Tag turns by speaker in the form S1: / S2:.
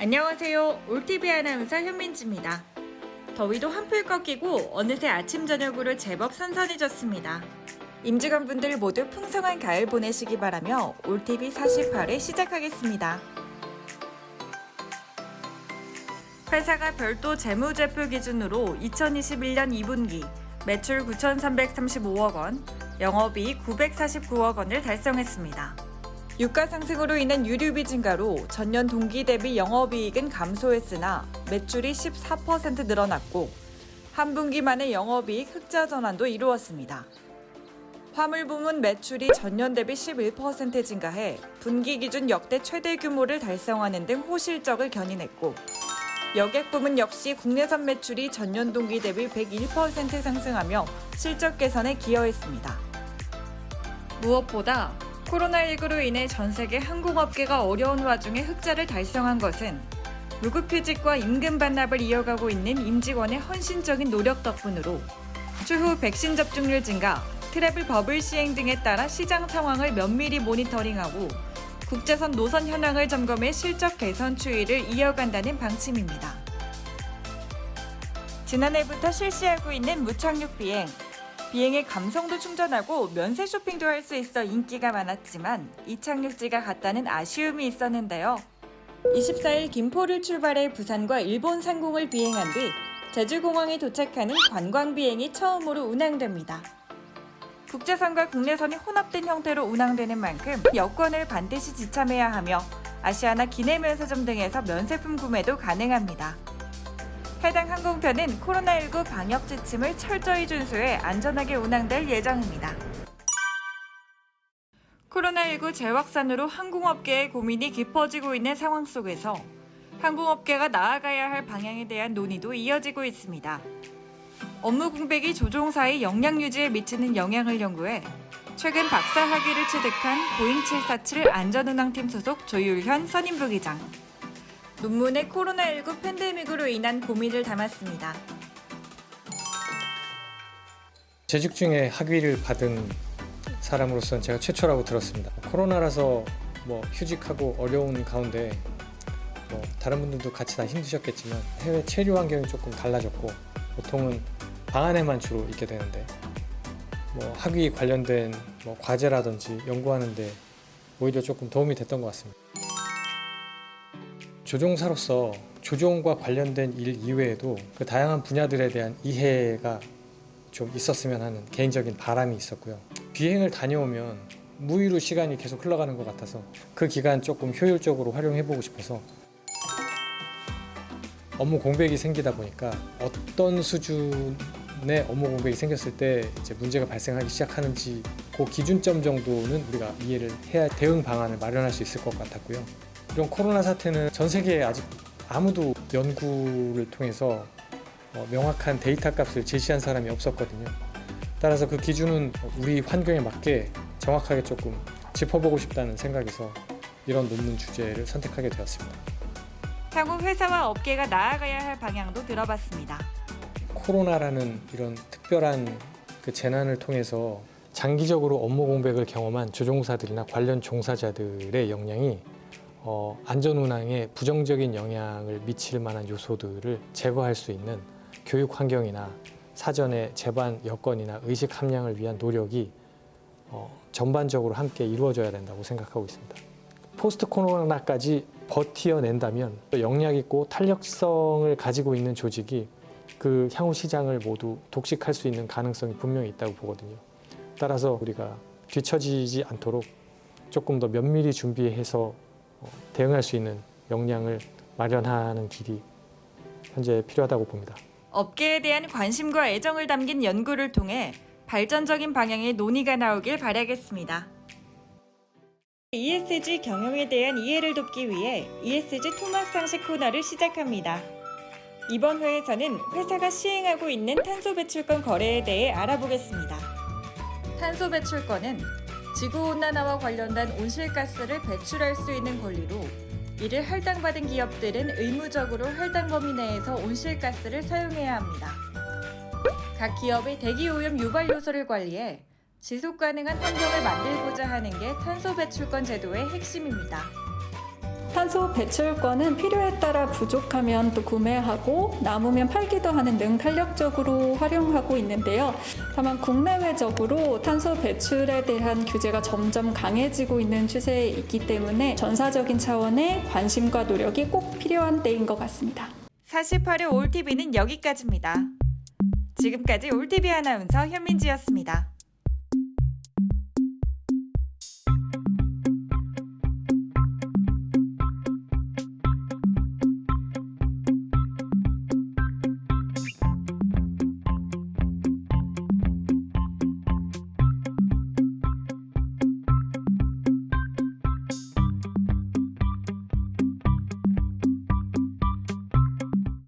S1: 안녕하세요. 올TV 아나운서 현민지입니다. 더위도 한풀 꺾이고 어느새 아침 저녁으로 제법 선선해졌습니다. 임직원분들 모두 풍성한 가을 보내시기 바라며 올TV 48회 시작하겠습니다. 회사가 별도 재무제표 기준으로 2021년 2분기 매출 9,335억 원, 영업이익 949억 원을 달성했습니다. 유가 상승으로 인한 유류비 증가로 전년 동기 대비 영업이익은 감소했으나 매출이 14% 늘어났고 한 분기 만에 영업이익 흑자 전환도 이루었습니다. 화물 부문 매출이 전년 대비 11% 증가해 분기 기준 역대 최대 규모를 달성하는 등 호실적을 견인했고 여객 부문 역시 국내선 매출이 전년 동기 대비 101% 상승하며 실적 개선에 기여했습니다. 무엇보다 코로나19로 인해 전 세계 항공업계가 어려운 와중에 흑자를 달성한 것은 무급휴직과 임금 반납을 이어가고 있는 임직원의 헌신적인 노력 덕분으로 추후 백신 접종률 증가, 트래블 버블 시행 등에 따라 시장 상황을 면밀히 모니터링하고 국제선 노선 현황을 점검해 실적 개선 추이를 이어간다는 방침입니다. 지난해부터 실시하고 있는 무착륙 비행, 비행의 감성도 충전하고 면세 쇼핑도 할 수 있어 인기가 많았지만 이착륙지가 같다는 아쉬움이 있었는데요. 24일 김포를 출발해 부산과 일본 상공을 비행한 뒤 제주공항에 도착하는 관광 비행이 처음으로 운항됩니다. 국제선과 국내선이 혼합된 형태로 운항되는 만큼 여권을 반드시 지참해야 하며 아시아나 기내면세점 등에서 면세품 구매도 가능합니다. 해당 항공편은 코로나19 방역 지침을 철저히 준수해 안전하게 운항될 예정입니다. 코로나19 재확산으로 항공업계의 고민이 깊어지고 있는 상황 속에서 항공업계가 나아가야 할 방향에 대한 논의도 이어지고 있습니다. 업무 공백이 조종사의 역량 유지에 미치는 영향을 연구해 최근 박사 학위를 취득한 보잉 747 안전운항팀 소속 조율현 선임부기장. 논문에 코로나19 팬데믹으로 인한 고민을 담았습니다.
S2: 재직 중에 학위를 받은 사람으로서는 제가 최초라고 들었습니다. 코로나라서 휴직하고 어려운 가운데 다른 분들도 같이 다 힘드셨겠지만 해외 체류 환경이 조금 달라졌고 보통은 방 안에만 주로 있게 되는데 학위 관련된 과제라든지 연구하는데 오히려 조금 도움이 됐던 것 같습니다. 조종사로서 조종과 관련된 일 이외에도 그 다양한 분야들에 대한 이해가 좀 있었으면 하는 개인적인 바람이 있었고요. 비행을 다녀오면 무의로 시간이 계속 흘러가는 것 같아서 그 기간 조금 효율적으로 활용해보고 싶어서 업무 공백이 생기다 보니까 어떤 수준의 업무 공백이 생겼을 때 이제 문제가 발생하기 시작하는지 그 기준점 정도는 우리가 이해를 해야 대응 방안을 마련할 수 있을 것 같았고요. 이런 코로나 사태는 전 세계에 아직 아무도 연구를 통해서 명확한 데이터 값을 제시한 사람이 없었거든요. 따라서 그 기준은 우리 환경에 맞게 정확하게 조금 짚어보고 싶다는 생각에서 이런 논문 주제를 선택하게 되었습니다.
S1: 향후 회사와 업계가 나아가야 할 방향도 들어봤습니다.
S2: 코로나라는 이런 특별한 그 재난을 통해서 장기적으로 업무 공백을 경험한 조종사들이나 관련 종사자들의 역량이 안전운항에 부정적인 영향을 미칠 만한 요소들을 제거할 수 있는 교육 환경이나 사전의 제반 여건이나 의식 함량을 위한 노력이 전반적으로 함께 이루어져야 된다고 생각하고 있습니다. 포스트 코로나까지 버텨낸다면 역량 있고 탄력성을 가지고 있는 조직이 그 향후 시장을 모두 독식할 수 있는 가능성이 분명히 있다고 보거든요. 따라서 우리가 뒤처지지 않도록 조금 더 면밀히 준비해서 대응할 수 있는 역량을 마련하는 길이 현재 필요하다고 봅니다.
S1: 업계에 대한 관심과 애정을 담긴 연구를 통해 발전적인 방향의 논의가 나오길 바라겠습니다. ESG 경영에 대한 이해를 돕기 위해 ESG 토막 상식 코너를 시작합니다. 이번 회에서는 회사가 시행하고 있는 탄소 배출권 거래에 대해 알아보겠습니다. 탄소 배출권은 지구온난화와 관련된 온실가스를 배출할 수 있는 권리로 이를 할당받은 기업들은 의무적으로 할당 범위 내에서 온실가스를 사용해야 합니다. 각 기업의 대기오염 유발 요소를 관리해 지속 가능한 환경을 만들고자 하는 게 탄소 배출권 제도의 핵심입니다.
S3: 탄소 배출권은 필요에 따라 부족하면 또 구매하고 남으면 팔기도 하는 등 탄력적으로 활용하고 있는데요. 다만 국내외적으로 탄소 배출에 대한 규제가 점점 강해지고 있는 추세에 있기 때문에 전사적인 차원의 관심과 노력이 꼭 필요한 때인 것 같습니다.
S1: 48회 올TV는 여기까지입니다. 지금까지 올TV 아나운서 현민지였습니다.